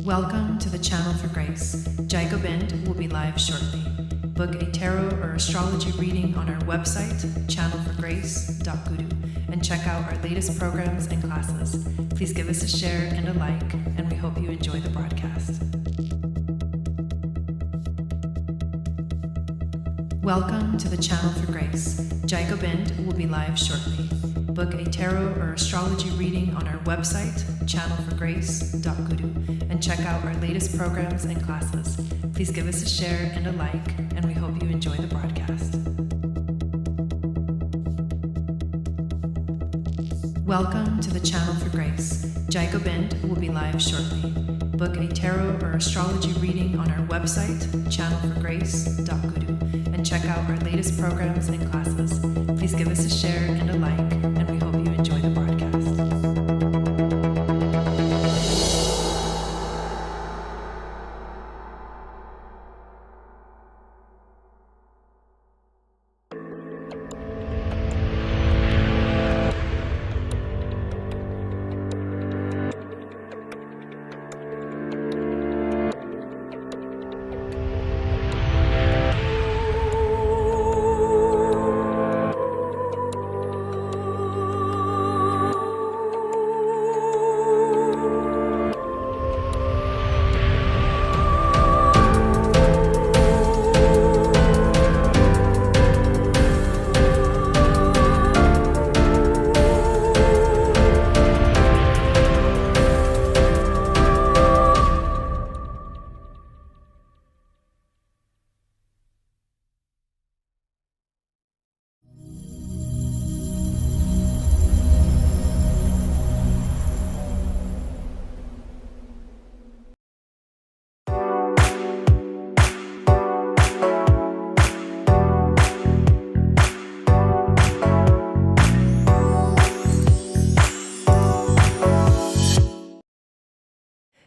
Welcome to the Channel for Grace. Gobind will be live shortly. Book a tarot or astrology reading on our website, channelforgrace.guru, and check out our latest programs and classes. Please give us a share and a like, and we hope you enjoy the broadcast. Welcome to the Channel for Grace. Gobind will be live shortly. Book a tarot or astrology reading on our website, channelforgrace.guru, and check out our latest programs and classes. Please give us a share and a like, and we hope you enjoy the broadcast. Welcome to the Channel for Grace. Gobind will be live shortly. Book a tarot or astrology reading on our website, channelforgrace.guru, and check out our latest programs and classes. Please give us a share and a like, and we hope you enjoy the broadcast.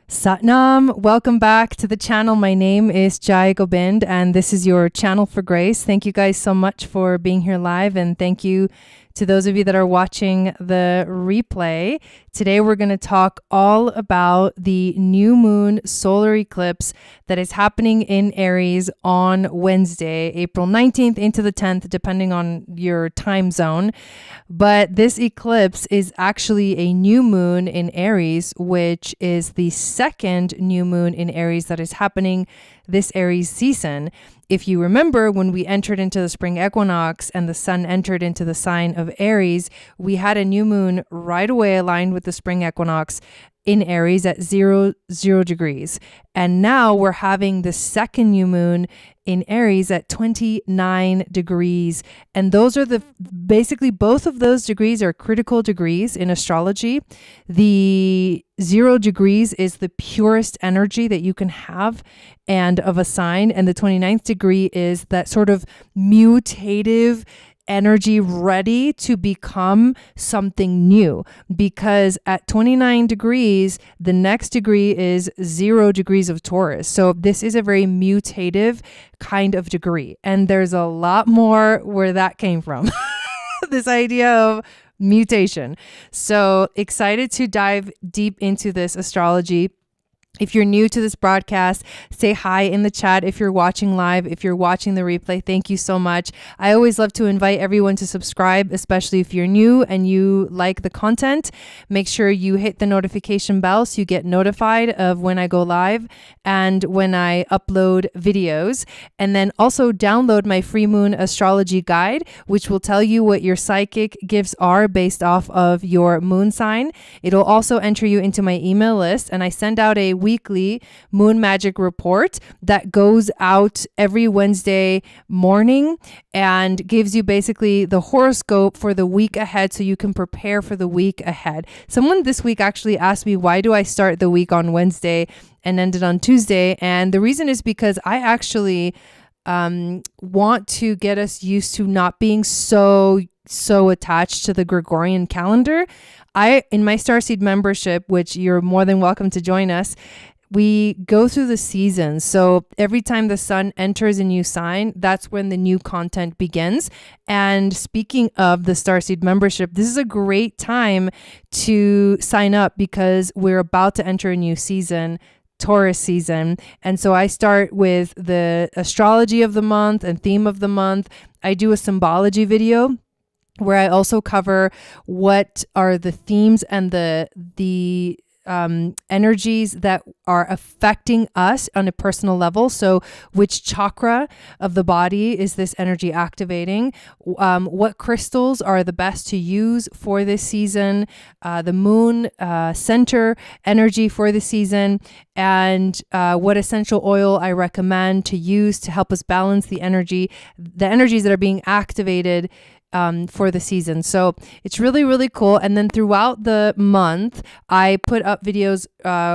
Satnam, welcome back to the channel. My name is Jai Gobind, and this is your Channel for Grace. Thank you guys so much for being here live, and thank you to those of you that are watching the replay. Today we're going to talk all about the new moon solar eclipse that is happening in Aries on Wednesday, April 19th into the 10th, depending on your time zone. But this eclipse is actually a new moon in Aries, which is the second new moon in Aries that is happening this Aries season. If you remember, when we entered into the spring equinox and the sun entered into the sign of Aries, we had a new moon right away aligned with the spring equinox in Aries at 0 degrees. And now we're having the second new moon in Aries at 29 degrees. And those are basically both of those degrees are critical degrees in astrology. The 0 degrees is the purest energy that you can have and of a sign. And the 29th degree is that sort of mutative energy ready to become something new, because at 29 degrees, the next degree is 0 degrees of Taurus. So this is a very mutative kind of degree. And there's a lot more where that came from. This idea of mutation. So excited to dive deep into this astrology. If you're new to this broadcast, say hi in the chat. If you're watching live, if you're watching the replay, thank you so much. I always love to invite everyone to subscribe, especially if you're new and you like the content. Make sure you hit the notification bell so you get notified of when I go live and when I upload videos. And then also download my free moon astrology guide, which will tell you what your psychic gifts are based off of your moon sign. It'll also enter you into my email list, and I send out a weekly moon magic report that goes out every Wednesday morning and gives you basically the horoscope for the week ahead so you can prepare for the week ahead. Someone this week actually asked me, why do I start the week on Wednesday and end it on Tuesday? And the reason is because I actually want to get us used to not being so attached to the Gregorian calendar. In my Starseed membership, which you're more than welcome to join us, we go through the seasons. So every time the sun enters a new sign, that's when the new content begins. And speaking of the Starseed membership, this is a great time to sign up because we're about to enter a new season Taurus season. And so I start with the astrology of the month and theme of the month. I do a symbology video where I also cover what are the themes and the energies that are affecting us on a personal level. So which chakra of the body is this energy activating? What crystals are the best to use for this season? The moon center energy for the season, and what essential oil I recommend to use to help us balance the energies that are being activated for the season. So it's really, really cool. And then throughout the month, I put up videos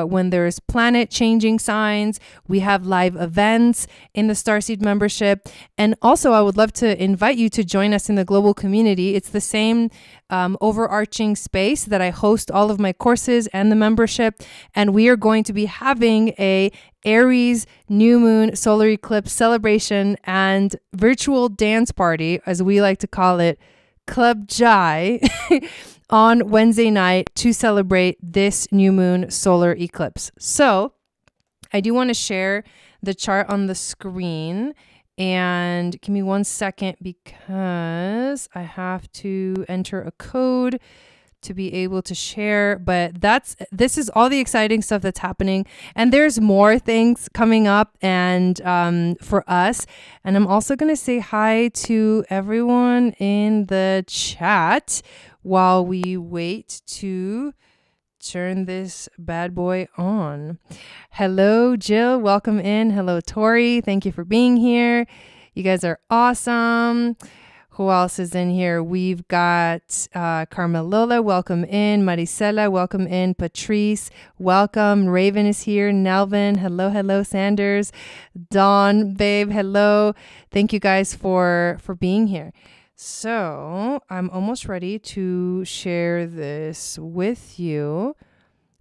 when there's planet changing signs. We have live events in the Starseed membership. And also, I would love to invite you to join us in the global community. It's the same overarching space that I host all of my courses and the membership. And we are going to be having a Aries new moon solar eclipse celebration and virtual dance party, as we like to call it, Club Jai, on Wednesday night to celebrate this new moon solar eclipse. So I do want to share the chart on the screen, and give me 1 second because I have to enter a code to be able to share. But this is all the exciting stuff that's happening, and there's more things coming up and for us. And I'm also going to say hi to everyone in the chat while we wait to turn this bad boy on. Hello, Jill. Welcome in. Hello, Tori. Thank you for being here. You guys are awesome. Who else is in here? We've got Carmelola, welcome in. Maricela, welcome in. Patrice, welcome. Raven is here. Nelvin, hello. Sanders, Dawn, babe, hello. Thank you guys for being here. So I'm almost ready to share this with you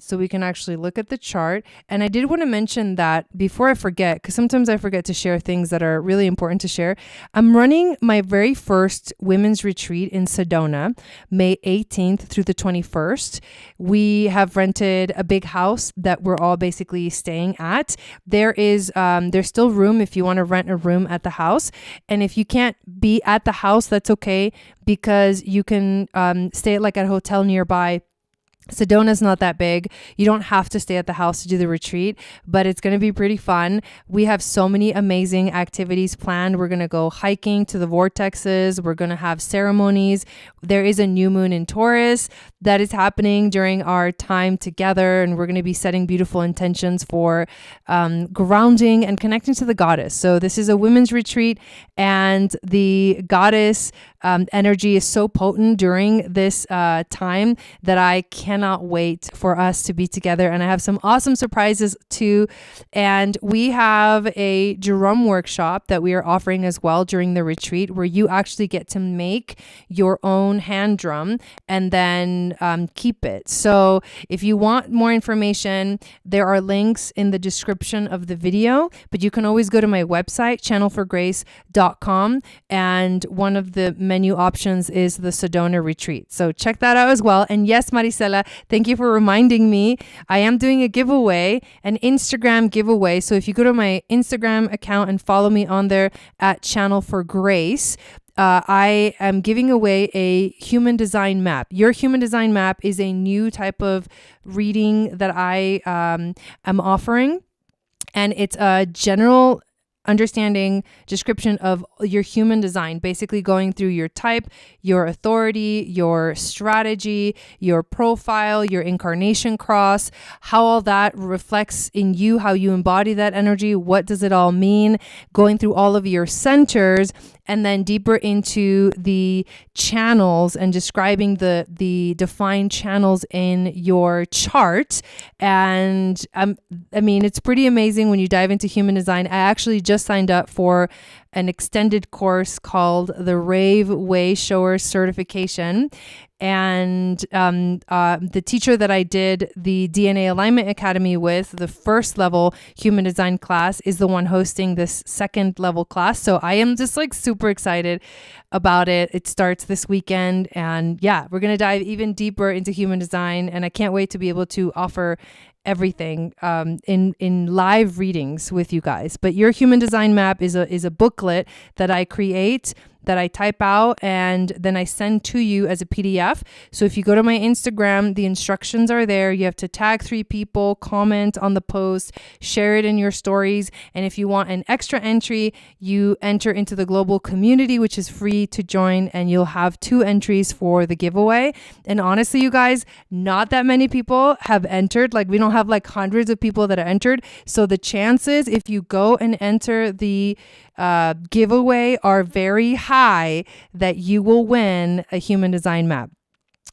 so we can actually look at the chart. And I did want to mention that before I forget, because sometimes I forget to share things that are really important to share. I'm running my very first women's retreat in Sedona, May 18th through the 21st. We have rented a big house that we're all basically staying at. There's still room if you want to rent a room at the house. And if you can't be at the house, that's okay, because you can stay at a hotel nearby. Sedona's not that big. You don't have to stay at the house to do the retreat, but it's going to be pretty fun. We have so many amazing activities planned. We're going to go hiking to the vortexes. We're going to have ceremonies. There is a new moon in Taurus that is happening during our time together, and we're going to be setting beautiful intentions for grounding and connecting to the goddess. So this is a women's retreat, and the goddess energy is so potent during this time that I cannot wait for us to be together. And I have some awesome surprises too. And we have a drum workshop that we are offering as well during the retreat, where you actually get to make your own hand drum and then keep it. So if you want more information, there are links in the description of the video, but you can always go to my website, channelforgrace.com, and one of the menu options is the Sedona retreat. So check that out as well. And yes, Maricela, thank you for reminding me. I am doing a giveaway, an Instagram giveaway. So if you go to my Instagram account and follow me on there at Channel for Grace, I am giving away a human design map. Your human design map is a new type of reading that I am offering. And it's a general understanding description of your human design, basically going through your type, your authority, your strategy, your profile, your incarnation cross, how all that reflects in you, how you embody that energy, what does it all mean, going through all of your centers, and then deeper into the channels and describing the defined channels in your chart. And I mean, it's pretty amazing when you dive into human design. I actually just signed up for an extended course called the Rave Way Shower Certification. And the teacher that I did the DNA Alignment Academy with, the first level human design class, is the one hosting this second level class. So I am just super excited about it. It starts this weekend, and yeah, we're going to dive even deeper into human design, and I can't wait to be able to offer everything in live readings with you guys. But your human design map is a booklet that I create, that I type out, and then I send to you as a PDF. So if you go to my Instagram, the instructions are there. You have to tag 3 people, comment on the post, share it in your stories. And if you want an extra entry, you enter into the global community, which is free to join, and you'll have 2 entries for the giveaway. And honestly, you guys, not that many people have entered. Like, we don't have like hundreds of people that are entered. So the chances, if you go and enter the giveaway, are very high that you will win a human design map.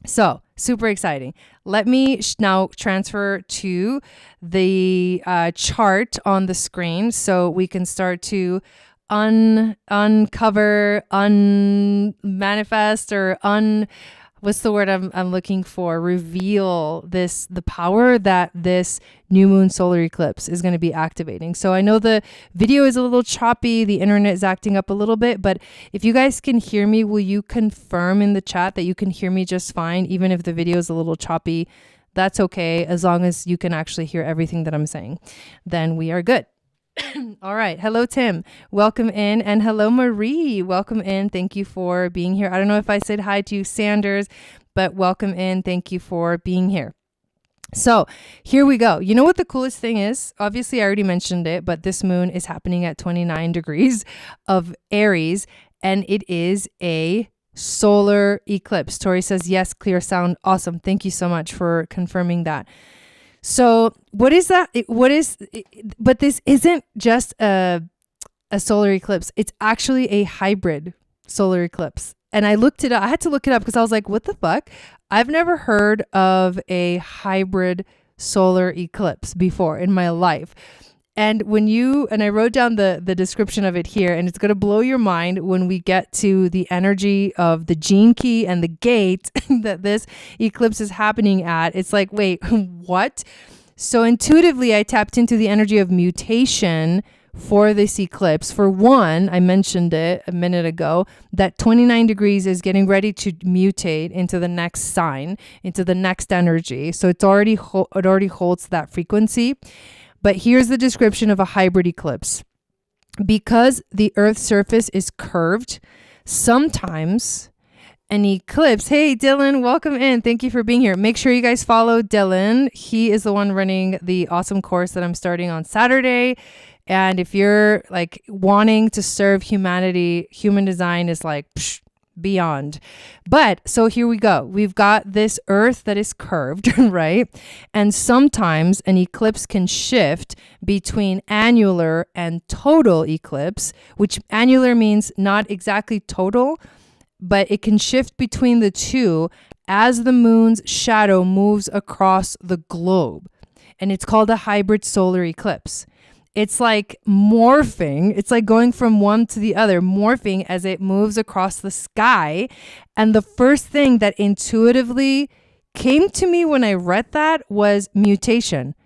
So super exciting. Let me now transfer to the chart on the screen so we can start to uncover, manifest, or what's the word I'm looking for? Reveal the power that this new moon solar eclipse is going to be activating. So I know the video is a little choppy. The internet is acting up a little bit, but if you guys can hear me, will you confirm in the chat that you can hear me just fine? Even if the video is a little choppy, that's okay. As long as you can actually hear everything that I'm saying, then we are good. All right. Hello, Tim. Welcome in. And hello, Marie. Welcome in. Thank you for being here. I don't know if I said hi to you, Sanders, but welcome in. Thank you for being here. So here we go. You know what the coolest thing is? Obviously, I already mentioned it, but this moon is happening at 29 degrees of Aries, and it is a solar eclipse. Tori says, yes, clear sound. Awesome. Thank you so much for confirming that. So what is that? But this isn't just a solar eclipse. It's actually a hybrid solar eclipse. And I looked it up. I had to look it up because I was like, what the fuck? I've never heard of a hybrid solar eclipse before in my life. And I wrote down the description of it here, and it's going to blow your mind when we get to the energy of the gene key and the gate that this eclipse is happening at. It's like, wait, what? So intuitively, I tapped into the energy of mutation for this eclipse. For one, I mentioned it a minute ago, that 29 degrees is getting ready to mutate into the next sign, into the next energy. So it already holds that frequency. But here's the description of a hybrid eclipse. Because the Earth's surface is curved, sometimes an eclipse... Hey, Dylan, welcome in. Thank you for being here. Make sure you guys follow Dylan. He is the one running the awesome course that I'm starting on Saturday. And if you're like wanting to serve humanity, human design is like... beyond. But so here we go. We've got this Earth that is curved, right? And sometimes an eclipse can shift between annular and total eclipse, which annular means not exactly total, but it can shift between the two as the moon's shadow moves across the globe. And it's called a hybrid solar eclipse. It's like morphing. It's like going from one to the other, morphing as it moves across the sky. And the first thing that intuitively came to me when I read that was mutation.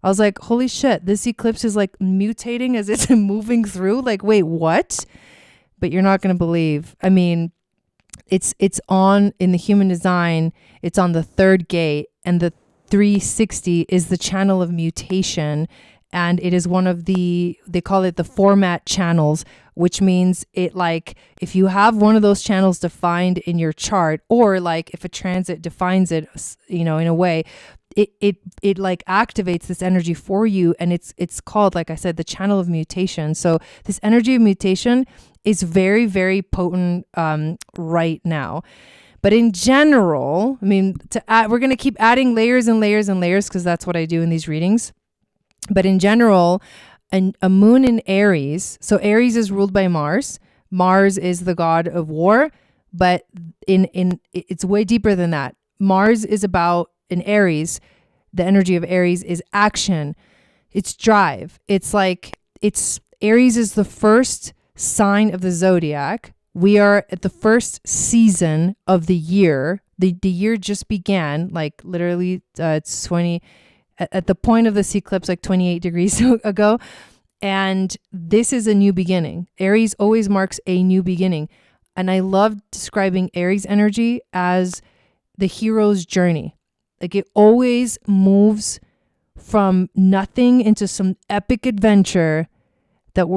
I was like, holy shit, this eclipse is like mutating as it's moving through. Like, wait, what? But you're not going to believe. I mean, it's on, in the human design, it's on the 3rd gate, and the 360 is the channel of mutation. And it is one of they call it the format channels, which means it, like, if you have one of those channels defined in your chart, or like if a transit defines it, in a way, it like activates this energy for you. And it's called, like I said, the channel of mutation. So this energy of mutation is very, very potent right now. But in general, I mean, we're going to keep adding layers and layers and layers, because that's what I do in these readings. But in general, a moon in Aries, so Aries is ruled by Mars. Mars is the god of war, but it's way deeper than that. Mars is about, in Aries, the energy of Aries is action. It's drive. Aries is the first sign of the zodiac. We are at the first season of the year. The year just began, like literally it's 20... at the point of this eclipse, like 28 degrees ago. And this is a new beginning. Aries always marks a new beginning. And I love describing Aries energy as the hero's journey. Like, it always moves from nothing into some epic adventure that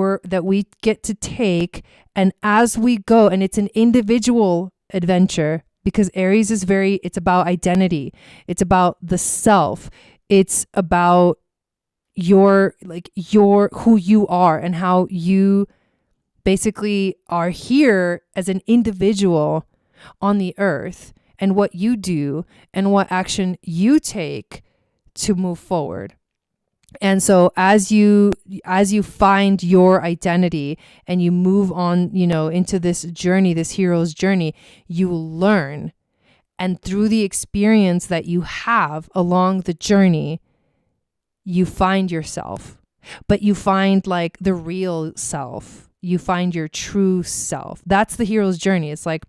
we get to take. And as we go, and it's an individual adventure, because Aries is it's about identity. It's about the self. It's about your who you are and how you basically are here as an individual on the earth, and what you do and what action you take to move forward. And so as you find your identity and you move on, into this journey, this hero's journey, you learn. And through the experience that you have along the journey, you find yourself. But you find like the real self. You find your true self. That's the hero's journey. It's like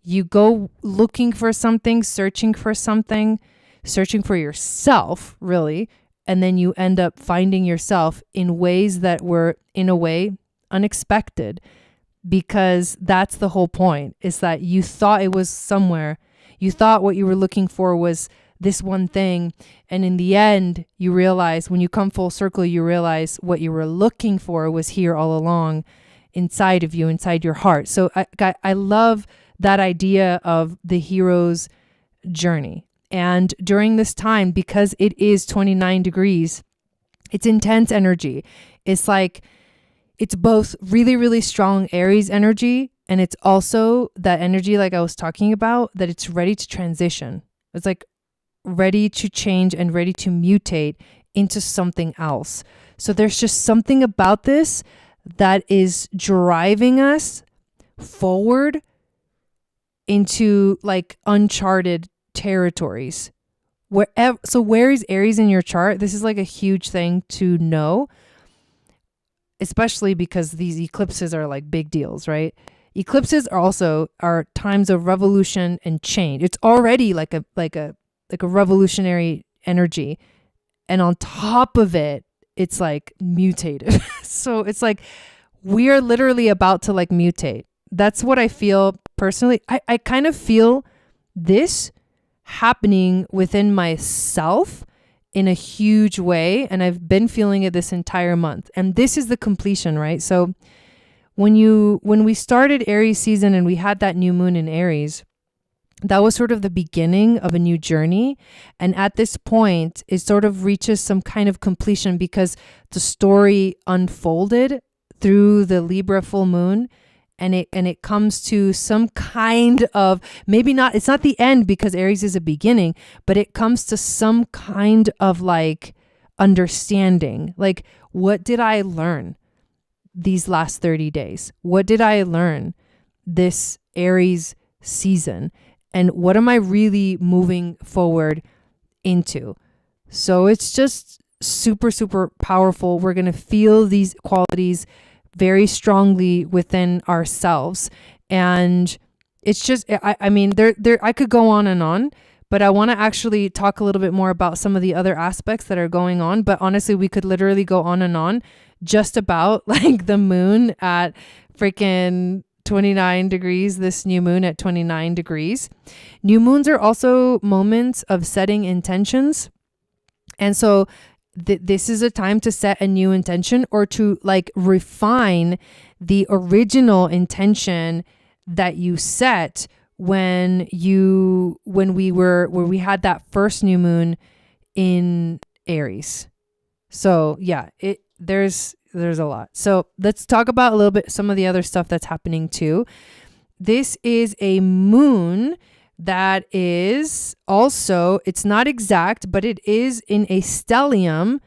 you go looking for something, searching for yourself, really. And then you end up finding yourself in ways that were, in a way, unexpected, because that's the whole point, is that you thought it was somewhere. You thought what you were looking for was this one thing. And in the end, you realize, when you come full circle, you realize what you were looking for was here all along, inside of you, inside your heart. So I love that idea of the hero's journey. And during this time, because it is 29 degrees, it's intense energy. It's like, it's both really, really strong Aries energy, and it's also that energy, like I was talking about, that it's ready to transition. It's like ready to change and ready to mutate into something else. So there's just something about this that is driving us forward into like uncharted territories. Where is Aries in your chart? This is like a huge thing to know, especially because these eclipses are like big deals, right? Eclipses are times of revolution and change. It's already like a revolutionary energy, and on top of it, it's like mutative. So it's like we are literally about to like mutate. That's what I feel personally. I kind of feel this happening within myself in a huge way, and I've been feeling it this entire month. And this is the completion, right? So when we started Aries season and we had that new moon in Aries, that was sort of the beginning of a new journey. And at this point, it sort of reaches some kind of completion, because the story unfolded through the Libra full moon. And it comes to some kind of, maybe not, it's not the end because Aries is a beginning, but it comes to some kind of like understanding. Like, what did I learn these last 30 days? What did I learn this Aries season? And what am I really moving forward into? So it's just super, super powerful. We're going to feel these qualities very strongly within ourselves. And it's just, I mean, I could go on, but I want to actually talk a little bit more about some of the other aspects that are going on. But honestly, we could literally go on just about like the moon at freaking 29 degrees, this new moon at 29 degrees. New moons are also moments of setting intentions. And so this is a time to set a new intention, or to like refine the original intention that you set when we had that first new moon in Aries. So yeah, there's a lot. So let's talk about a little bit some of the other stuff that's happening too. This is a moon that is also, it's not exact, but it is in a stellium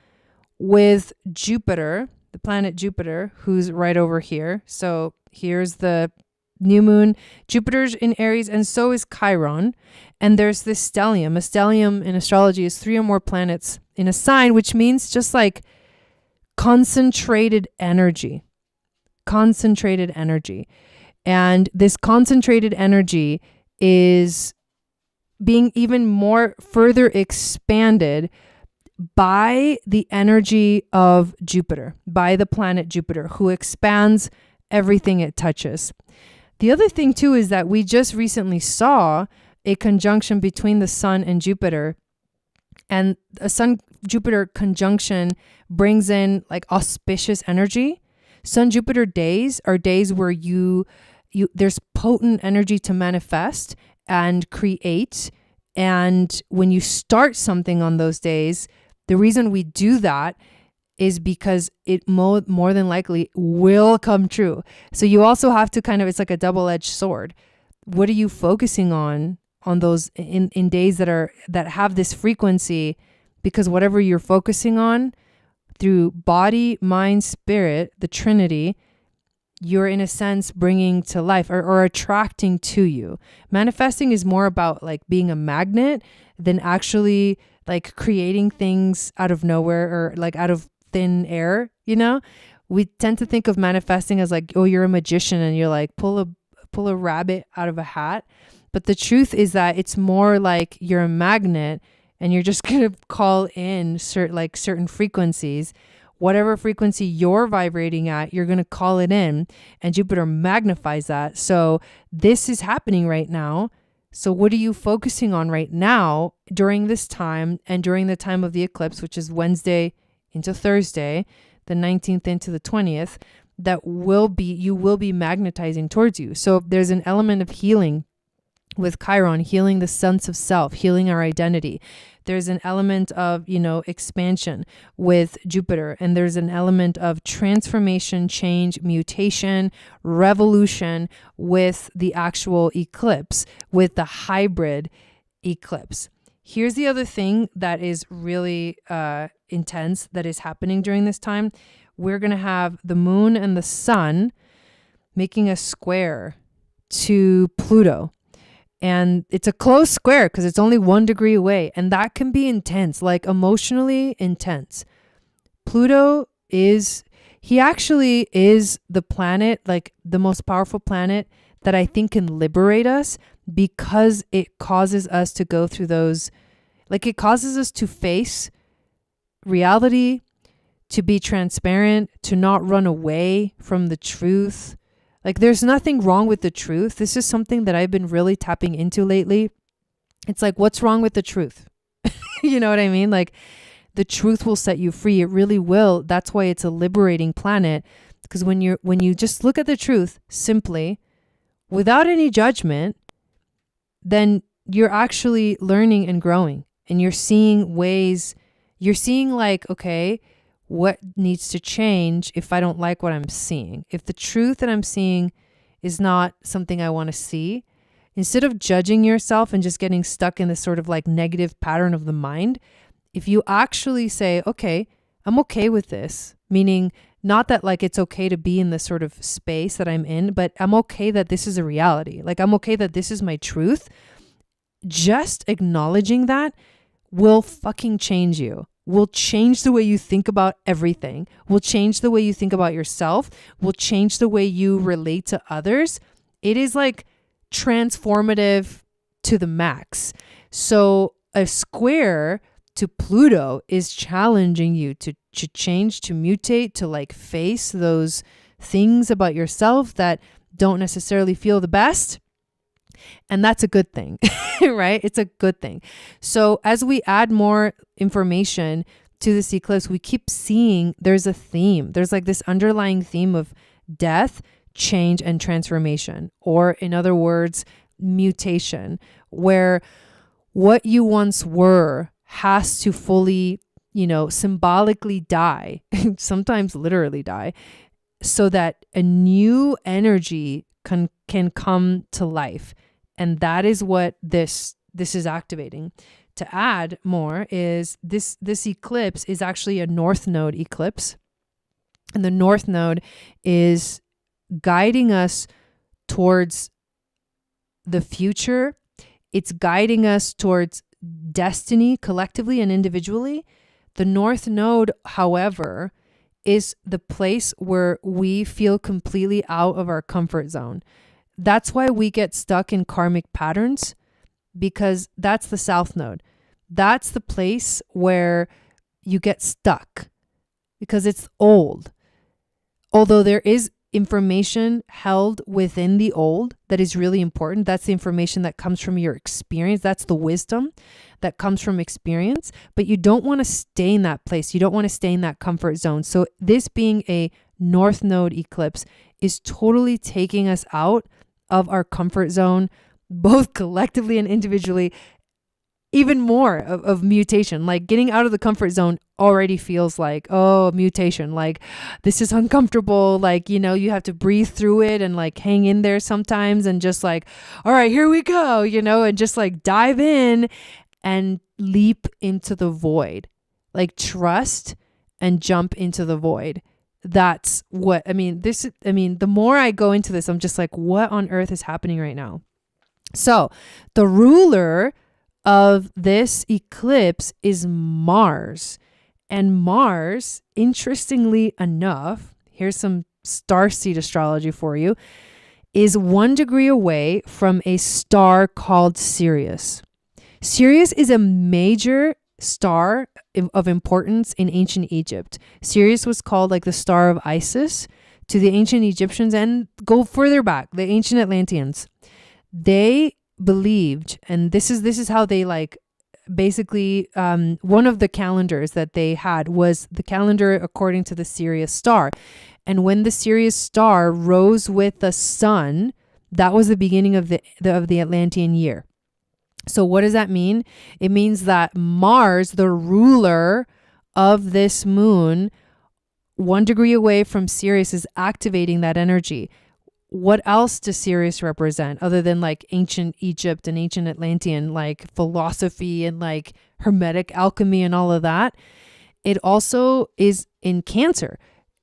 with Jupiter, the planet Jupiter, who's right over here. So here's the new moon. Jupiter's in Aries, and so is Chiron. And there's this stellium. A stellium in astrology is 3 or more planets in a sign, which means just like concentrated energy. And this concentrated energy is being even more further expanded by the energy of Jupiter, by the planet Jupiter, who expands everything it touches. The other thing too is that we just recently saw a conjunction between the sun and Jupiter And a Sun Jupiter conjunction brings in like auspicious energy. Sun Jupiter days are days where you there's potent energy to manifest and create. And when you start something on those days, the reason we do that is because it more than likely will come true. So you also have to kind of, it's like a double-edged sword. What are you focusing on those in days that have this frequency? Because whatever you're focusing on through body, mind, spirit, the Trinity, you're in a sense bringing to life or attracting to you. Manifesting is more about like being a magnet than actually like creating things out of nowhere or like out of thin air. You know, we tend to think of manifesting as like, oh, you're a magician and you're like pull a rabbit out of a hat. But the truth is that it's more like you're a magnet and you're just going to call in certain frequencies. Whatever frequency you're vibrating at, you're going to call it in, and Jupiter magnifies that. So this is happening right now. So what are you focusing on right now during this time and during the time of the eclipse, which is Wednesday into Thursday, the 19th into the 20th, you will be magnetizing towards you. So there's an element of healing with Chiron, healing the sense of self, healing our identity. There's an element of, expansion with Jupiter, and there's an element of transformation, change, mutation, revolution with the actual eclipse, with the hybrid eclipse. Here's the other thing that is really intense that is happening during this time. We're going to have the moon and the sun making a square to Pluto. And it's a close square because it's only 1 degree away. And that can be intense, like emotionally intense. Pluto he actually is the planet, like the most powerful planet that I think can liberate us because it causes us to go through those, like it causes us to face reality, to be transparent, to not run away from the truth. Like there's nothing wrong with the truth. This is something that I've been really tapping into lately. It's like, what's wrong with the truth? You know what I mean? Like the truth will set you free. It really will. That's why it's a liberating planet. Because when you just look at the truth simply, without any judgment, then you're actually learning and growing. And you're seeing like, okay, what needs to change if I don't like what I'm seeing? If the truth that I'm seeing is not something I want to see, instead of judging yourself and just getting stuck in this sort of like negative pattern of the mind, if you actually say, okay, I'm okay with this, meaning not that like it's okay to be in this sort of space that I'm in, but I'm okay that this is a reality. Like I'm okay that this is my truth. Just acknowledging that will fucking change you. Will change the way you think about everything, will change the way you think about yourself, will change the way you relate to others. It is like transformative to the max. So a square to Pluto is challenging you to change, to mutate, to like face those things about yourself that don't necessarily feel the best. And that's a good thing, right? It's a good thing. So as we add more information to this eclipse, we keep seeing there's a theme. There's like this underlying theme of death, change, and transformation. Or in other words, mutation, where what you once were has to fully, symbolically die, sometimes literally die, so that a new energy can come to life. And that is what this is activating. To add more is this eclipse is actually a North Node eclipse. And the North Node is guiding us towards the future. It's guiding us towards destiny collectively and individually. The North Node, however, is the place where we feel completely out of our comfort zone. That's why we get stuck in karmic patterns, because that's the South Node. That's the place where you get stuck because it's old. Although there is information held within the old that is really important. That's the information that comes from your experience. That's the wisdom that comes from experience. But you don't want to stay in that place. You don't want to stay in that comfort zone. So this being a North Node eclipse is totally taking us out of our comfort zone, both collectively and individually. Even more of mutation, like getting out of the comfort zone already feels like, oh, mutation, like this is uncomfortable. Like, you know, you have to breathe through it and like hang in there sometimes and just like, all right, here we go, you know, and just like dive in and leap into the void, like trust and jump into the void. That's what, the more I go into this, I'm just like, what on earth is happening right now? So the ruler of this eclipse is Mars. And Mars, interestingly enough, here's some starseed astrology for you, is 1 degree away from a star called Sirius. Sirius is a major star of importance in ancient Egypt. Sirius was called like the star of Isis to the ancient Egyptians, and go further back, the ancient Atlanteans. They believed, and this is how they like basically one of the calendars that they had was the calendar according to the Sirius star. And when the Sirius star rose with the sun, that was the beginning of the Atlantean year. So what does that mean? It means that Mars, the ruler of this moon, 1 degree away from Sirius, is activating that energy. What else does Sirius represent other than like ancient Egypt and ancient Atlantean, like philosophy and like hermetic alchemy and all of that? It also is in Cancer,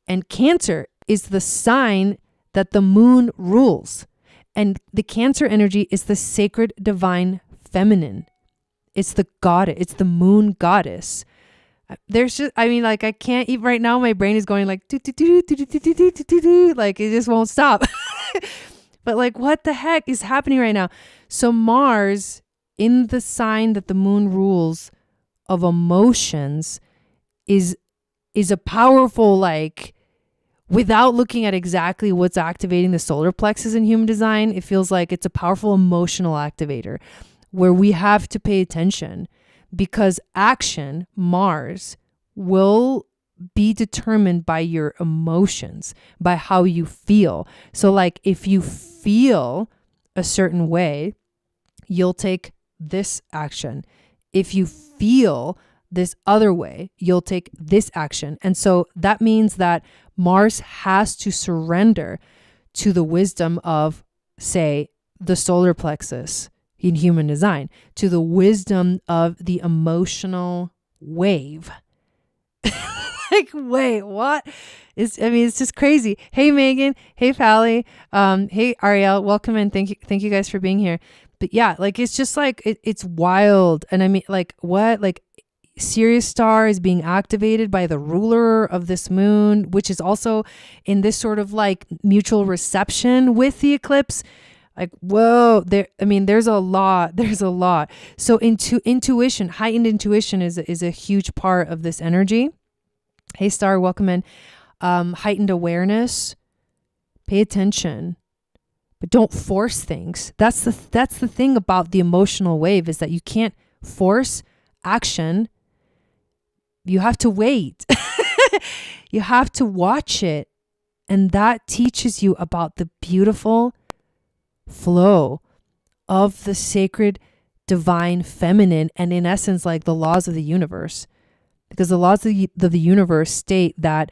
and Cancer is the sign that the moon rules. And the Cancer energy is the sacred divine feminine. It's the goddess, it's the moon goddess. There's just, I can't eat right now. My brain is going like, like it just won't stop. But like, what the heck is happening right now? So Mars, in the sign that the moon rules of emotions, is a powerful, like, without looking at exactly what's activating the solar plexus in human design, it feels like it's a powerful emotional activator where we have to pay attention. Because action, Mars, will be determined by your emotions, by how you feel. So like if you feel a certain way, you'll take this action. If you feel this other way, you'll take this action. And so that means that Mars has to surrender to the wisdom of, say, the solar plexus in human design, to the wisdom of the emotional wave. Like, wait, what? It's just crazy. Hey, Megan. Hey, Pally. Hey, Ariel. Welcome in. Thank you guys for being here. But yeah, like, it's just like, it's wild. And I mean, like, what? Like, Sirius star is being activated by the ruler of this moon, which is also in this sort of like mutual reception with the eclipse. Like, whoa, there's a lot. So intuition, heightened intuition is a huge part of this energy. Hey, Star, welcome in. Heightened awareness, pay attention, but don't force things. That's the thing about the emotional wave, is that you can't force action. You have to wait. You have to watch it. And that teaches you about the beautiful flow of the sacred divine feminine, and in essence, like the laws of the universe. Because the laws of the universe state that,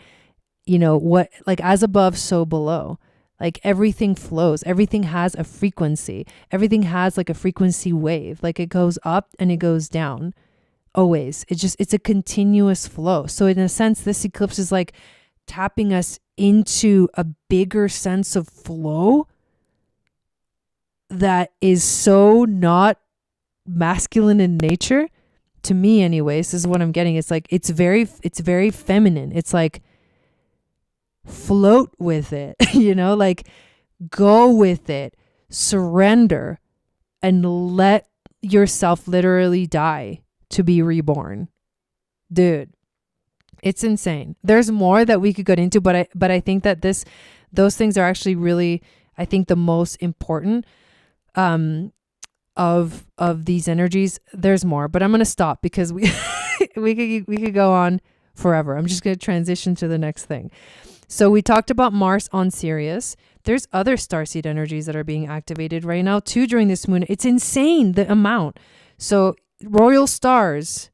you know, what, like as above, so below. Like everything flows. Everything has a frequency. Everything has like a frequency wave. Like it goes up and it goes down. Always. It's a continuous flow. So in a sense, this eclipse is like tapping us into a bigger sense of flow that is so not masculine in nature. To me anyways, this is what I'm getting. It's like, it's very feminine. It's like, float with it, you know, like go with it, surrender, and let yourself literally die to be reborn. Dude, it's insane. There's more that we could get into, but I think that Those things are actually really, I think, the most important of these energies. There's more, but I'm going to stop because we we could go on forever. I'm just going to transition to the next thing. So we talked about Mars on Sirius. There's other starseed energies that are being activated right now too during this moon. It's insane, the amount. So royal stars,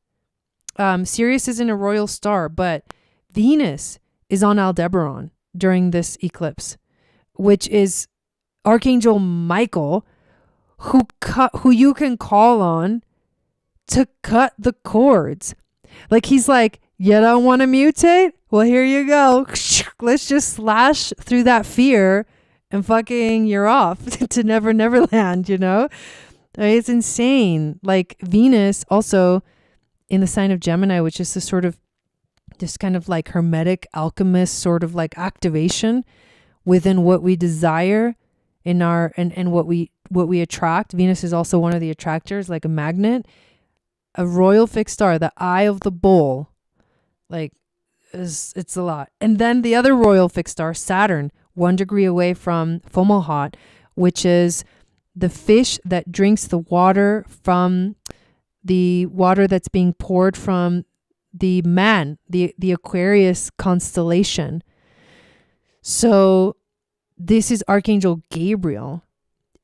Sirius isn't a royal star, but Venus is on Aldebaran during this eclipse, which is Archangel Michael, who you can call on to cut the cords. Like, he's like, you don't want to mutate? Well, here you go. Let's just slash through that fear and fucking you're off to Neverland, you know? It's insane. Like, Venus also in the sign of Gemini, which is this kind of like hermetic alchemist sort of like activation within what we desire in our and what we attract. Venus is also one of the attractors, like a magnet. A royal fixed star, the eye of the bull, like it's a lot. And then the other royal fixed star, Saturn, 1 degree away from Fomalhaut, which is the fish that drinks the water from the water that's being poured from the Aquarius constellation. So this is Archangel Gabriel,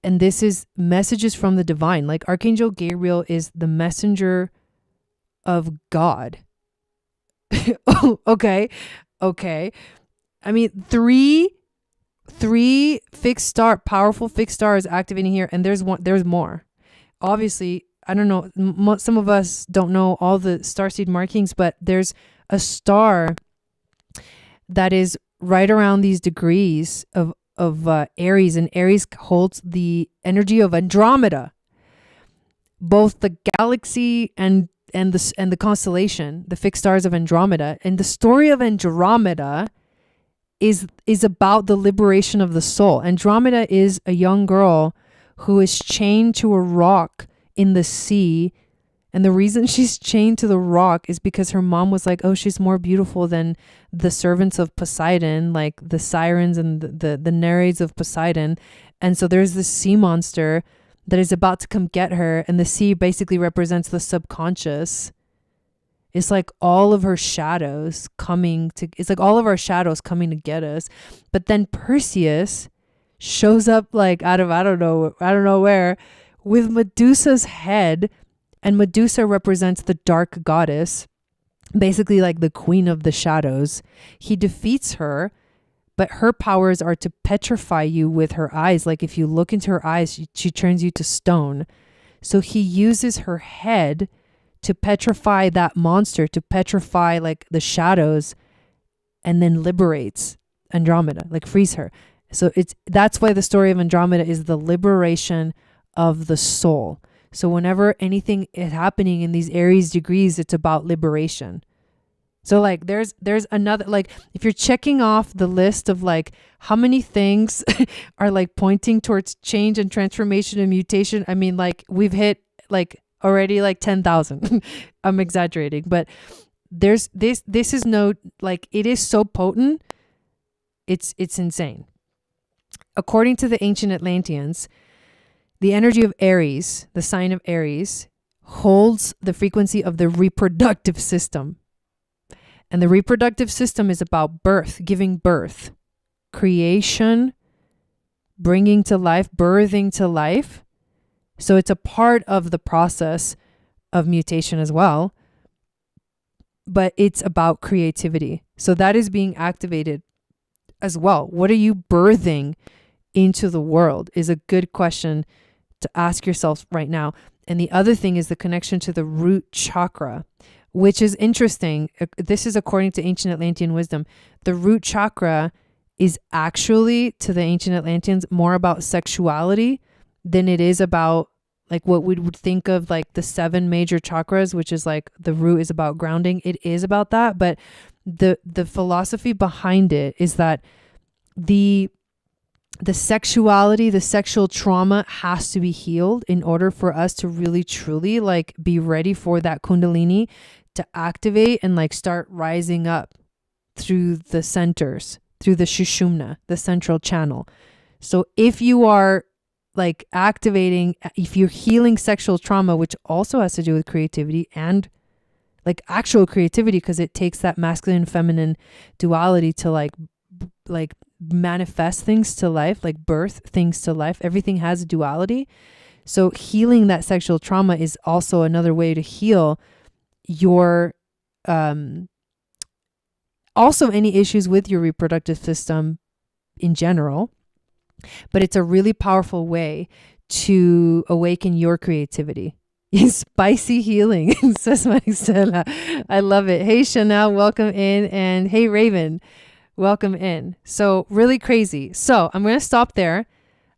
and this is messages from the divine. Like, Archangel Gabriel is the messenger of God. Okay. I mean, three powerful fixed stars activating here, and there's more. Obviously, I don't know. Some of us don't know all the starseed markings, but there's a star that is right around these degrees of Aries, and Aries holds the energy of Andromeda, both the galaxy and the constellation, the fixed stars of Andromeda. And the story of Andromeda is about the liberation of the soul. Andromeda is a young girl who is chained to a rock in the sea. And the reason she's chained to the rock is because her mom was like, oh, she's more beautiful than the servants of Poseidon, like the sirens and the Nereids of Poseidon. And so there's this sea monster that is about to come get her. And the sea basically represents the subconscious. It's like all of her shadows it's like all of our shadows coming to get us. But then Perseus shows up like out of, I don't know where, with Medusa's head. And Medusa represents the dark goddess, basically like the queen of the shadows. He defeats her, but her powers are to petrify you with her eyes. Like, if you look into her eyes, she turns you to stone. So he uses her head to petrify that monster, to petrify like the shadows, and then liberates Andromeda, like frees her. So that's why the story of Andromeda is the liberation of the soul. So whenever anything is happening in these Aries degrees, it's about liberation. So like there's another, like, if you're checking off the list of like how many things are like pointing towards change and transformation and mutation, I mean, like, we've hit like already like 10,000. I'm exaggerating, but this is no, like, it is so potent. It's insane. According to the ancient Atlanteans, the energy of Aries, the sign of Aries, holds the frequency of the reproductive system. And the reproductive system is about birth, giving birth, creation, bringing to life, birthing to life. So it's a part of the process of mutation as well. But it's about creativity. So that is being activated as well. What are you birthing into the world is a good question to ask yourself right now. And the other thing is the connection to the root chakra, which is interesting. This is according to ancient Atlantean wisdom. The root chakra is actually, to the ancient Atlanteans, more about sexuality than it is about like what we would think of like the 7 major chakras, which is like the root is about grounding. It is about that. But the philosophy behind it is that the sexuality, the sexual trauma has to be healed in order for us to really truly like be ready for that Kundalini to activate and like start rising up through the centers through the Shushumna, the central channel. So if you are like activating, if you're healing sexual trauma, which also has to do with creativity and like actual creativity, because it takes that masculine and feminine duality to like manifest things to life, like birth things to life. Everything has a duality. So healing that sexual trauma is also another way to heal your, also any issues with your reproductive system in general. But it's a really powerful way to awaken your creativity. Spicy healing, says Maricela. I love it. Hey, Chanel, welcome in. And hey, Raven, welcome in. So really crazy. So I'm going to stop there.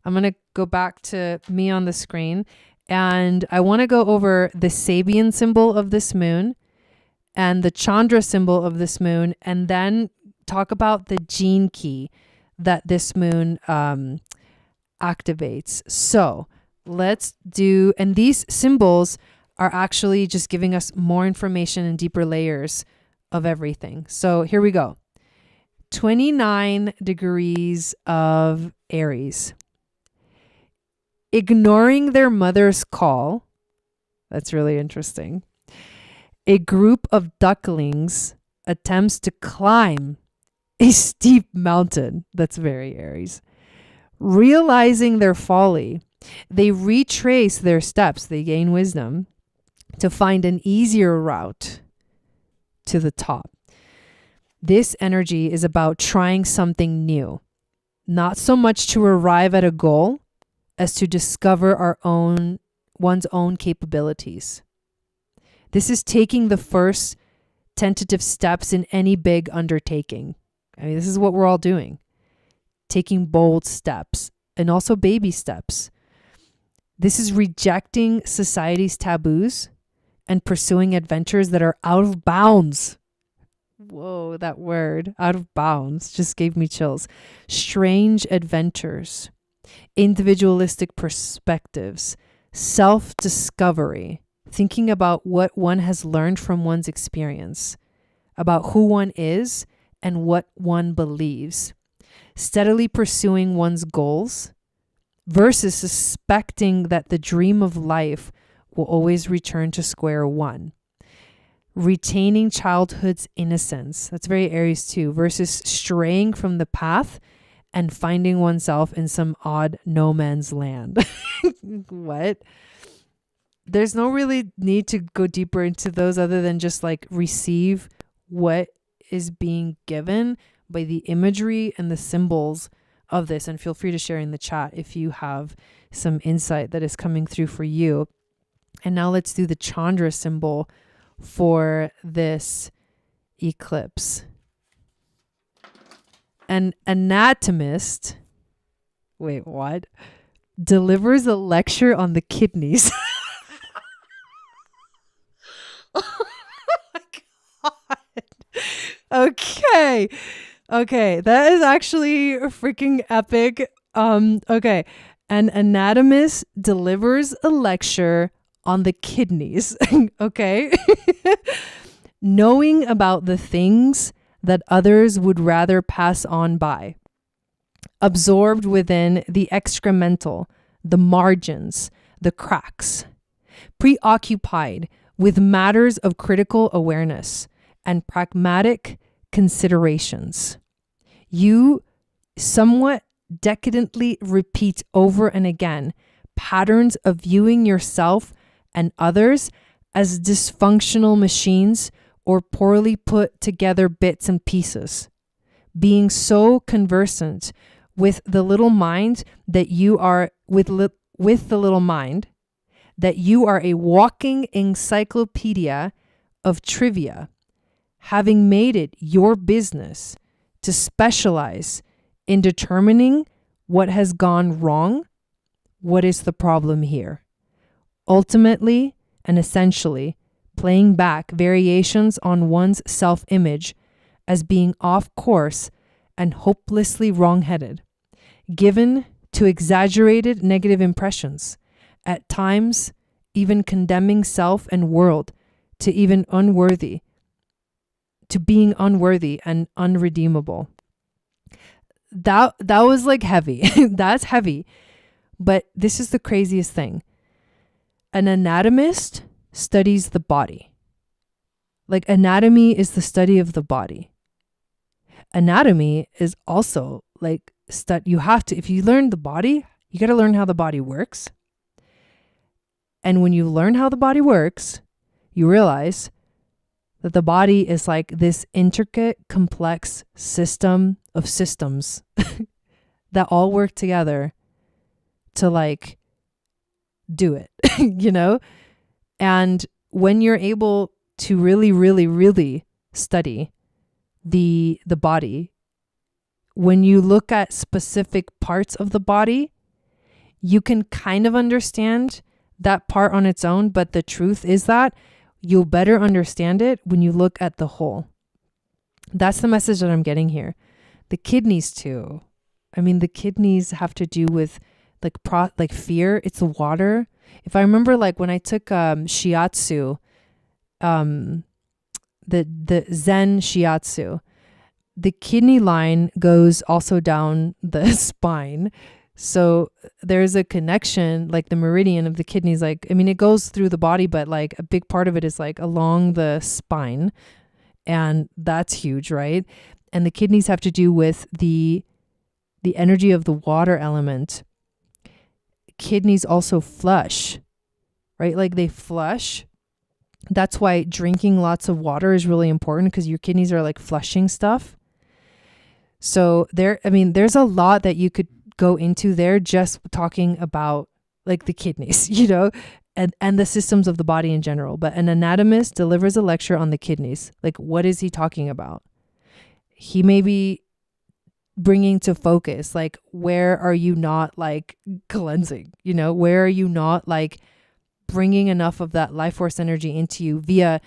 I'm going to go back to me on the screen. And I want to go over the Sabian symbol of this moon and the Chandra symbol of this moon. And then talk about the gene key that this moon activates. So let's do, and these symbols are actually just giving us more information and deeper layers of everything. So here we go. 29 degrees of Aries. Ignoring their mother's call. That's really interesting. A group of ducklings attempts to climb a steep mountain. That's very Aries. Realizing their folly, they retrace their steps, they gain wisdom to find an easier route to the top. This energy is about trying something new, not so much to arrive at a goal as to discover one's own capabilities. This is taking the first tentative steps in any big undertaking. I mean, this is what we're all doing. Taking bold steps and also baby steps. This is rejecting society's taboos and pursuing adventures that are out of bounds. Whoa, that word, out of bounds, just gave me chills. Strange adventures, individualistic perspectives, self-discovery, thinking about what one has learned from one's experience, about who one is and what one believes, steadily pursuing one's goals versus suspecting that the dream of life will always return to square one. Retaining childhood's innocence, that's very Aries too, versus straying from the path and finding oneself in some odd no man's land. What? There's no really need to go deeper into those other than just like receive what is being given by the imagery and the symbols of this. And feel free to share in the chat if you have some insight that is coming through for you. And now let's do the Chandra symbol for this eclipse. An anatomist, wait, what? Delivers a lecture on the kidneys. Oh my God. Okay. That is actually freaking epic. Okay. An anatomist delivers a lecture on the kidneys. Okay. Knowing about the things that others would rather pass on by. Absorbed within the excremental, the margins, the cracks. Preoccupied with matters of critical awareness and pragmatic considerations. You somewhat decadently repeat over and again patterns of viewing yourself and others as dysfunctional machines or poorly put together bits and pieces. Being so conversant with the little mind that you are with the little mind that you are a walking encyclopedia of trivia, having made it your business to specialize in determining what has gone wrong, what is the problem here. Ultimately and essentially, playing back variations on one's self-image as being off course and hopelessly wrong-headed, given to exaggerated negative impressions, at times even condemning self and world to being unworthy and unredeemable. that was like heavy. That's heavy. But this is the craziest thing. An anatomist studies the body. Like anatomy is the study of the body. Anatomy is also like you have to, if you learn the body, you got to learn how the body works. And when you learn how the body works, you realize that the body is like this intricate, complex system of systems that all work together to like do it, you know? And when you're able to really, really, really study the body, when you look at specific parts of the body, you can kind of understand that part on its own. But the truth is that you'll better understand it when you look at the whole. That's the message that I'm getting here. The kidneys too. I mean, the kidneys have to do with like fear. It's the water. If I remember, like when I took shiatsu, the Zen shiatsu, the kidney line goes also down the spine. So there's a connection, like the meridian of the kidneys, like, I mean, it goes through the body, but like a big part of it is like along the spine. And that's huge, right? And the kidneys have to do with the energy of the water element. Kidneys also flush, right? Like they flush. That's why drinking lots of water is really important, because your kidneys are like flushing stuff. So there's a lot that you could go into there just talking about like the kidneys, you know, and the systems of the body in general. But an anatomist delivers a lecture on the kidneys. Like, what is he talking about? He may be bringing to focus, like, where are you not like cleansing, you know, where are you not like bringing enough of that life force energy into you via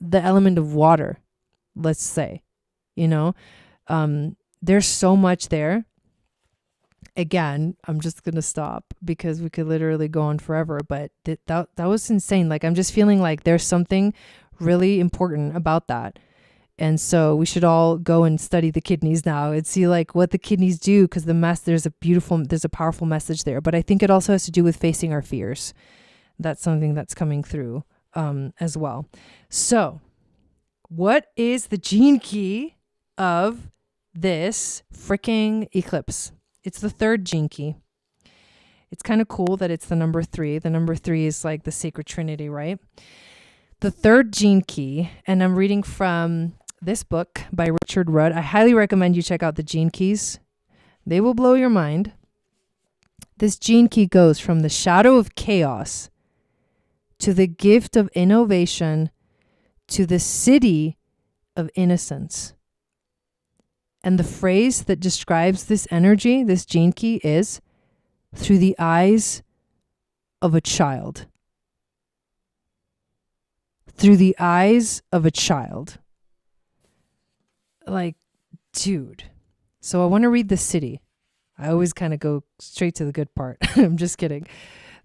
the element of water, let's say, you know. There's so much there. Again, I'm just going to stop because we could literally go on forever, but that was insane. Like, I'm just feeling like there's something really important about that. And so we should all go and study the kidneys now and see like what the kidneys do, because there's a powerful message there. But I think it also has to do with facing our fears. That's something that's coming through as well. So what is the gene key of this freaking eclipse? It's the third gene key. It's kind of cool that it's the number 3. The number 3 is like the sacred trinity, right? The third gene key, and I'm reading from this book by Richard Rudd. I highly recommend you check out the gene keys. They will blow your mind. This gene key goes from the shadow of chaos to the gift of innovation to the city of innocence. And the phrase that describes this energy, this gene key, is through the eyes of a child. Through the eyes of a child. Like, dude. So I want to read the city. I always kind of go straight to the good part. I'm just kidding.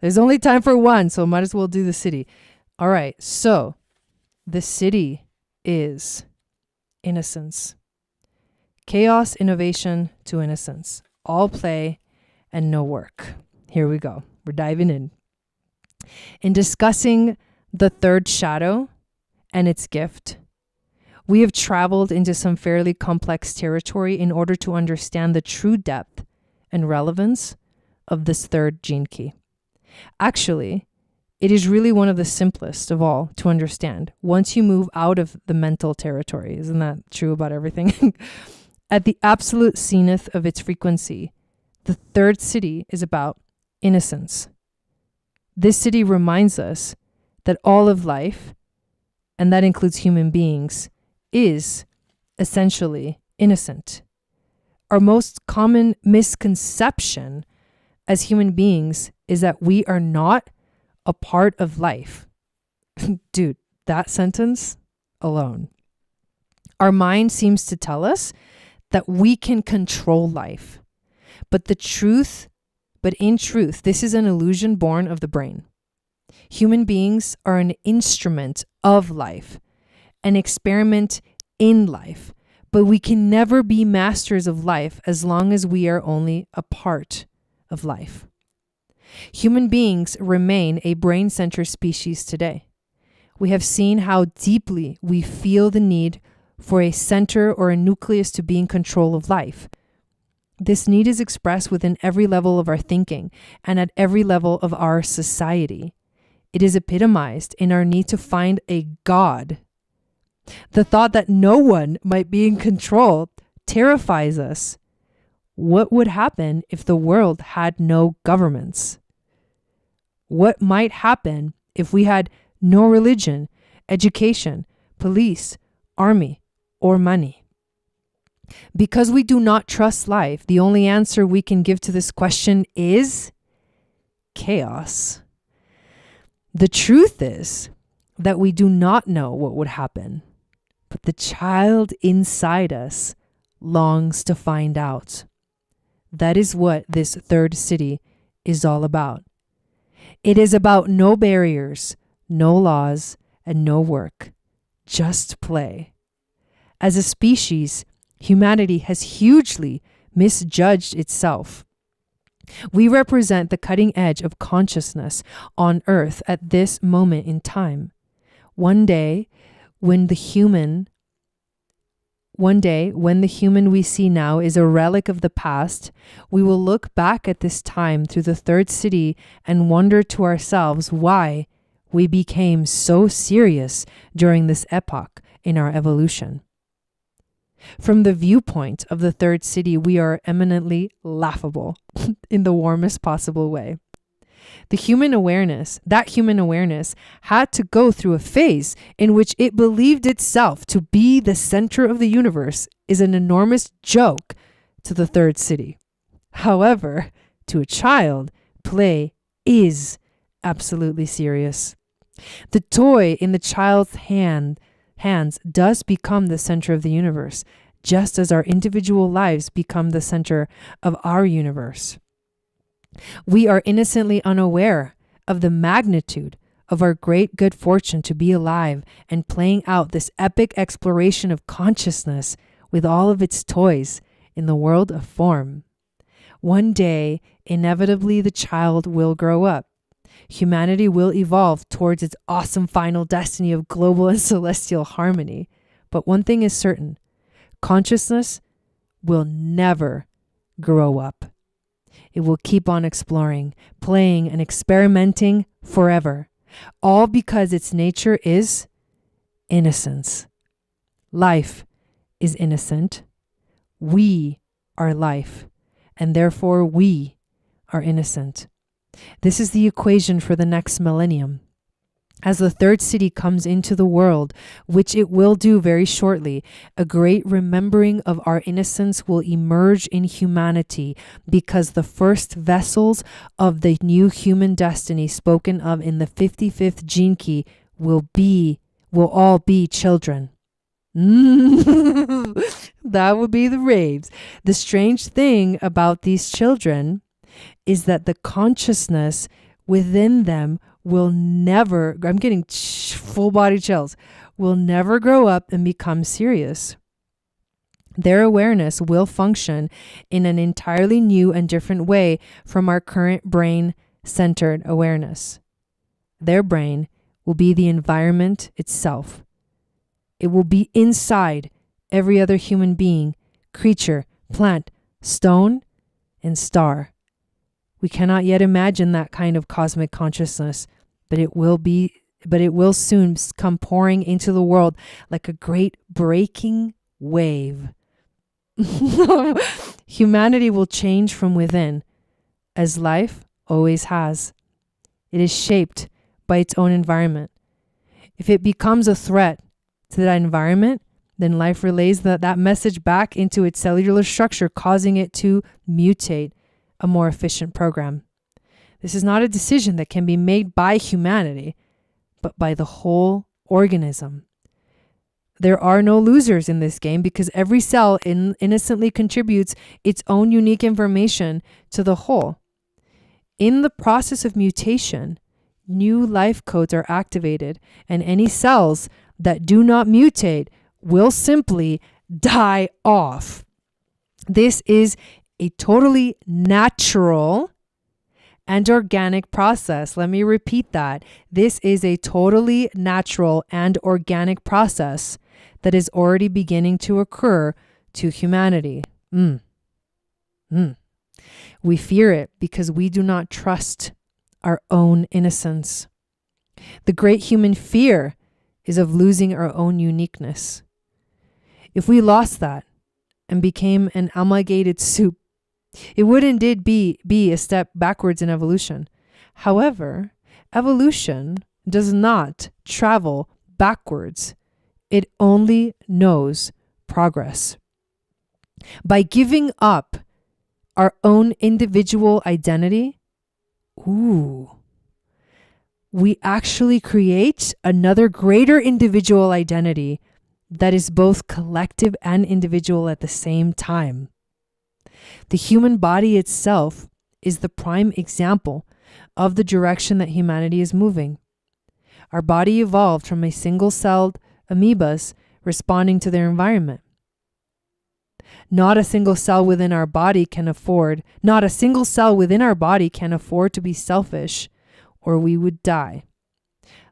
There's only time for one, so might as well do the city. All right. So the city is innocence. Chaos, innovation to innocence. All play and no work. Here we go. We're diving in. In discussing the third shadow and its gift, we have traveled into some fairly complex territory in order to understand the true depth and relevance of this third gene key. Actually, it is really one of the simplest of all to understand once you move out of the mental territory. Isn't that true about everything? At the absolute zenith of its frequency, the third city is about innocence. This city reminds us that all of life, and that includes human beings, is essentially innocent. Our most common misconception as human beings is that we are not a part of life. Dude, that sentence alone. Our mind seems to tell us that we can control life. But in truth, this is an illusion born of the brain. Human beings are an instrument of life, an experiment in life, But we can never be masters of life as long as we are only a part of life. Human beings remain a brain-centered species today. We have seen how deeply we feel the need for a center or a nucleus to be in control of life. This need is expressed within every level of our thinking and at every level of our society. It is epitomized in our need to find a God. The thought that no one might be in control terrifies us. What would happen if the world had no governments? What might happen if we had no religion, education, police, army, or money? Because we do not trust life, the only answer we can give to this question is chaos. The truth is that we do not know what would happen, but the child inside us longs to find out. That is what this third city is all about. It is about no barriers, no laws, and no work, just play. As a species, humanity has hugely misjudged itself. We represent the cutting edge of consciousness on Earth at this moment in time. One day, when the human we see now is a relic of the past, we will look back at this time through the third city and wonder to ourselves why we became so serious during this epoch in our evolution. From the viewpoint of the third city, we are eminently laughable in the warmest possible way. That human awareness had to go through a phase in which it believed itself to be the center of the universe is an enormous joke to the third city. However, to a child, play is absolutely serious. The toy in the child's hands does become the center of the universe, just as our individual lives become the center of our universe. We are innocently unaware of the magnitude of our great good fortune to be alive and playing out this epic exploration of consciousness with all of its toys in the world of form. One day, inevitably, the child will grow up. Humanity will evolve towards its awesome final destiny of global and celestial harmony. But one thing is certain, consciousness will never grow up. It will keep on exploring, playing, and experimenting forever, all because its nature is innocence. Life is innocent. We are life, and therefore we are innocent. This is the equation for the next millennium. As the third city comes into the world, which it will do very shortly, a great remembering of our innocence will emerge in humanity because the first vessels of the new human destiny spoken of in the 55th gene key will all be children. That would be the raves. The strange thing about these children is that the consciousness within them will never, I'm getting full body chills, will never grow up and become serious. Their awareness will function in an entirely new and different way from our current brain-centered awareness. Their brain will be the environment itself. It will be inside every other human being, creature, plant, stone, and star. We cannot yet imagine that kind of cosmic consciousness, but it will soon come pouring into the world like a great breaking wave. Humanity will change from within, as life always has. It is shaped by its own environment. If it becomes a threat to that environment, then life relays that message back into its cellular structure, causing it to mutate a more efficient program. This is not a decision that can be made by humanity, but by the whole organism. There are no losers in this game because every cell innocently contributes its own unique information to the whole. In the process of mutation, new life codes are activated, and any cells that do not mutate will simply die off. This is a totally natural and organic process. Let me repeat that. This is a totally natural and organic process that is already beginning to occur to humanity. We fear it because we do not trust our own innocence. The great human fear is of losing our own uniqueness. If we lost that and became an amalgamated soup, it would indeed be a step backwards in evolution. However, evolution does not travel backwards. It only knows progress. By giving up our own individual identity, we actually create another greater individual identity that is both collective and individual at the same time. The human body itself is the prime example of the direction that humanity is moving. Our body evolved from a single-celled amoebas responding to their environment. Not a single cell within our body can afford to be selfish, or we would die.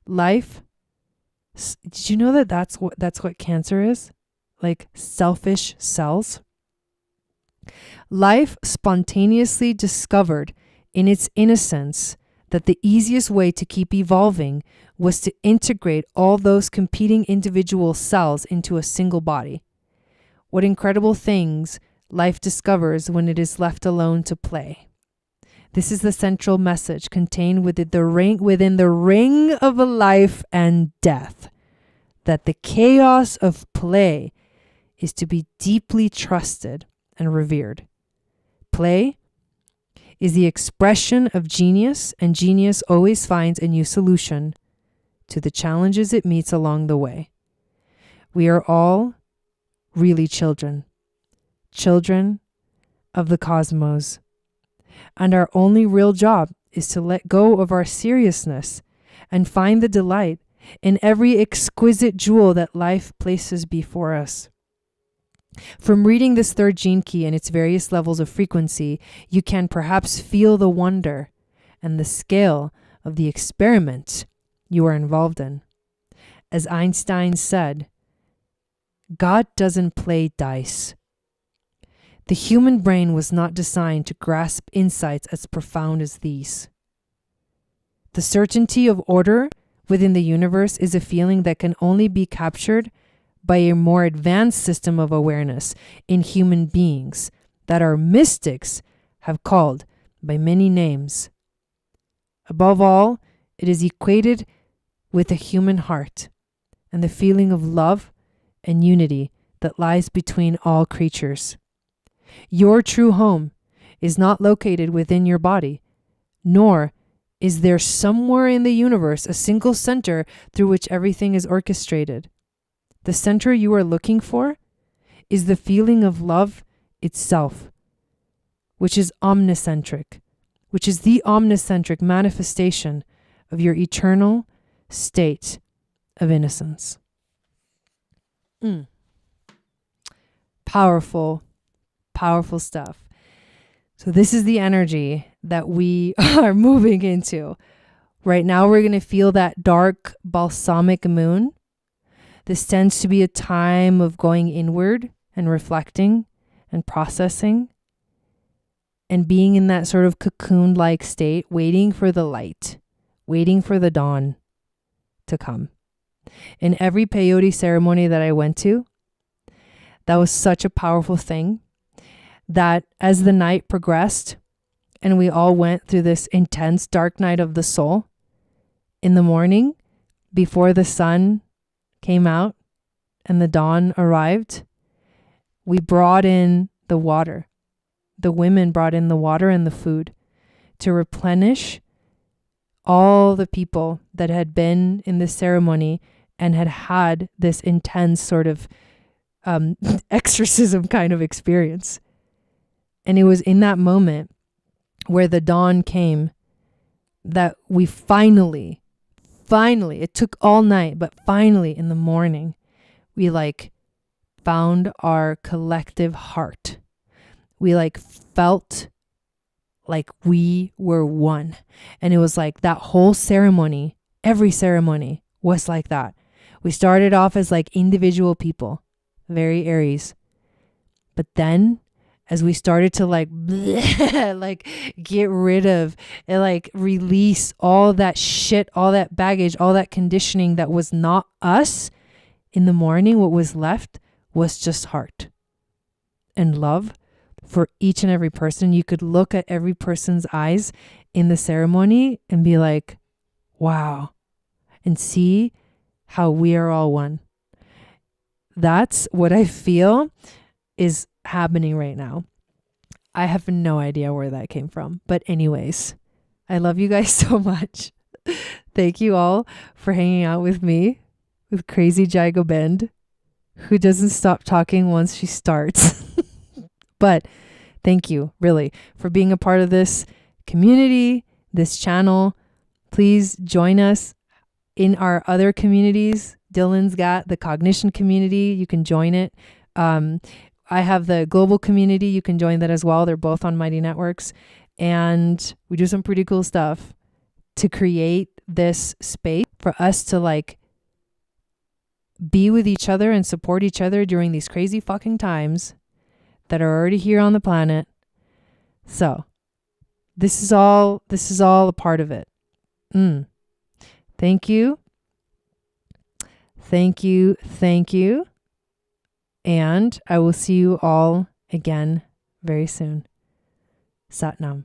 Life, did you know that that's what cancer is? Like selfish cells? Life spontaneously discovered in its innocence that the easiest way to keep evolving was to integrate all those competing individual cells into a single body. What incredible things life discovers when it is left alone to play. This is the central message contained within the ring of life and death, that the chaos of play is to be deeply trusted and revered. Play is the expression of genius, and genius always finds a new solution to the challenges it meets along the way. We are all really children of the cosmos. And our only real job is to let go of our seriousness and find the delight in every exquisite jewel that life places before us. From reading this third gene key and its various levels of frequency, you can perhaps feel the wonder and the scale of the experiment you are involved in. As Einstein said, God doesn't play dice. The human brain was not designed to grasp insights as profound as these. The certainty of order within the universe is a feeling that can only be captured by a more advanced system of awareness in human beings that our mystics have called by many names. Above all, it is equated with the human heart and the feeling of love and unity that lies between all creatures. Your true home is not located within your body, nor is there somewhere in the universe a single center through which everything is orchestrated. The center you are looking for is the feeling of love itself, which is omnicentric, which is the omnicentric manifestation of your eternal state of innocence. Powerful stuff. So this is the energy that we are moving into. Right now we're going to feel that dark balsamic moon. This tends to be a time of going inward and reflecting and processing and being in that sort of cocoon-like state, waiting for the light, waiting for the dawn to come. In every peyote ceremony that I went to, that was such a powerful thing, that as the night progressed and we all went through this intense dark night of the soul, in the morning, before the sun came out and the dawn arrived, we brought in the water. The women brought in the water and the food to replenish all the people that had been in this ceremony and had this intense sort of exorcism kind of experience. And it was in that moment where the dawn came that we finally, it took all night, but finally in the morning, we found our collective heart. We like felt like we were one. And it was like that whole ceremony, every ceremony was like that. We started off as like individual people, very Aries. But then as we started to like, bleh, like get rid of and like release all that shit, all that baggage, all that conditioning that was not us, in the morning, what was left was just heart and love for each and every person. You could look at every person's eyes in the ceremony and be like, wow, and see how we are all one. That's what I feel is happening right now. I have no idea where that came from. But anyways, I love you guys so much. Thank you all for hanging out with me, with crazy Jai Gobind, who doesn't stop talking once she starts. But thank you, really, for being a part of this community, this channel. Please join us in our other communities. Dylan's got the cognition community. You can join it. I have the global community. You can join that as well. They're both on Mighty Networks. And we do some pretty cool stuff to create this space for us to like be with each other and support each other during these crazy fucking times that are already here on the planet. So this is all a part of it. Thank you. Thank you. Thank you. And I will see you all again very soon. Sat Nam.